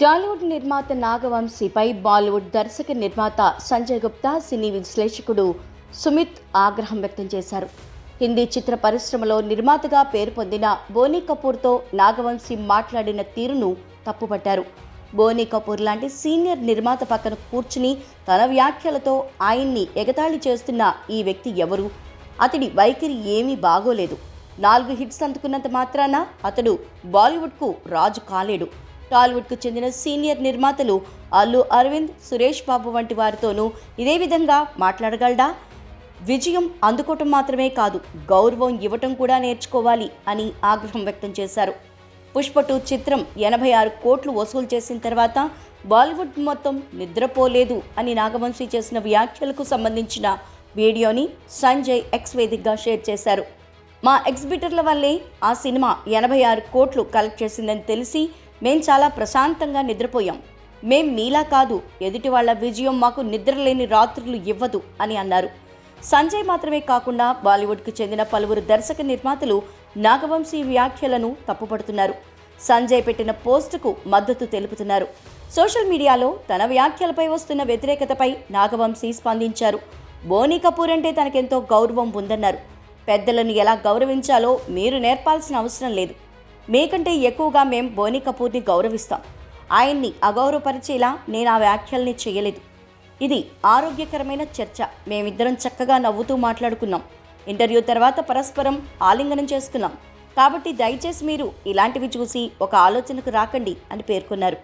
టాలీవుడ్ నిర్మాత నాగవంశీపై బాలీవుడ్ దర్శక నిర్మాత సంజయ్ గుప్తా, సినీ విశ్లేషకుడు సుమిత్ ఆగ్రహం వ్యక్తం చేశారు. హిందీ చిత్ర పరిశ్రమలో నిర్మాతగా పేరు పొందిన బోనీ కపూర్తో నాగవంశీ మాట్లాడిన తీరును తప్పుపట్టారు. బోనీ కపూర్ లాంటి సీనియర్ నిర్మాత పక్కన కూర్చుని తన వ్యాఖ్యలతో ఆయన్ని ఎగతాళి చేస్తున్న ఈ వ్యక్తి ఎవరు? అతడి వైఖరి ఏమీ బాగోలేదు. 4 హిట్స్ అందుకున్నంత మాత్రాన అతడు బాలీవుడ్కు రాజు కాలేడు. టాలీవుడ్కు చెందిన సీనియర్ నిర్మాతలు అల్లు అరవింద్, సురేష్ బాబు వంటి వారితోనూ ఇదే విధంగా మాట్లాడగలడా? విజయం అందుకోవటం మాత్రమే కాదు, గౌరవం ఇవ్వటం కూడా నేర్చుకోవాలి అని ఆగ్రహం వ్యక్తం చేశారు. పుష్ప 2 చిత్రం 86 కోట్లు వసూలు చేసిన తర్వాత బాలీవుడ్ మొత్తం నిద్రపోలేదు అని నాగవంశీ చేసిన వ్యాఖ్యలకు సంబంధించిన వీడియోని సంజయ్ ఎక్స్ వేదికగా షేర్ చేశారు. మా ఎగ్జిబిటర్ల వల్లే ఆ సినిమా 86 కోట్లు కలెక్ట్ చేసిందని తెలిసి మేం చాలా ప్రశాంతంగా నిద్రపోయాం. మేం మీలా కాదు, ఎదుటి వాళ్ల విజయం మాకు నిద్రలేని రాత్రులు ఇవ్వదు అని అన్నారు. సంజయ్ మాత్రమే కాకుండా బాలీవుడ్కు చెందిన పలువురు దర్శక నిర్మాతలు నాగవంశీ వ్యాఖ్యలను తప్పుపడుతున్నారు. సంజయ్ పెట్టిన పోస్టుకు మద్దతు తెలుపుతున్నారు. సోషల్ మీడియాలో తన వ్యాఖ్యలపై వస్తున్న వ్యతిరేకతపై నాగవంశీ స్పందించారు. బోనీ కపూర్ అంటే తనకెంతో గౌరవం ఉందన్నారు. పెద్దలను ఎలా గౌరవించాలో మీరు నేర్పాల్సిన అవసరం లేదు. మీకంటే ఎక్కువగా మేం బోనీ కపూర్ని గౌరవిస్తాం. ఆయన్ని అగౌరవపరిచేలా నేను ఆ వ్యాఖ్యల్ని చేయలేదు. ఇది ఆరోగ్యకరమైన చర్చ. మేమిద్దరం చక్కగా నవ్వుతూ మాట్లాడుకున్నాం. ఇంటర్వ్యూ తర్వాత పరస్పరం ఆలింగనం చేసుకున్నాం. కాబట్టి దయచేసి మీరు ఇలాంటివి చూసి ఒక ఆలోచనకు రాకండి అని పేర్కొన్నారు.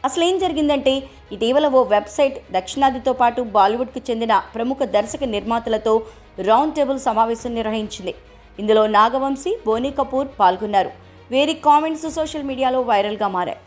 అసలేం జరిగిందంటే, ఇటీవల ఓ వెబ్సైట్ దక్షిణాదితో పాటు బాలీవుడ్కు చెందిన ప్రముఖ దర్శక నిర్మాతలతో రౌండ్ టేబుల్ సమావేశం నిర్వహించింది. ఇందులో నాగవంశీ, బోనీ కపూర్ పాల్గొన్నారు. వీరి కామెంట్స్ సోషల్ మీడియాలో వైరల్గా మారాయి.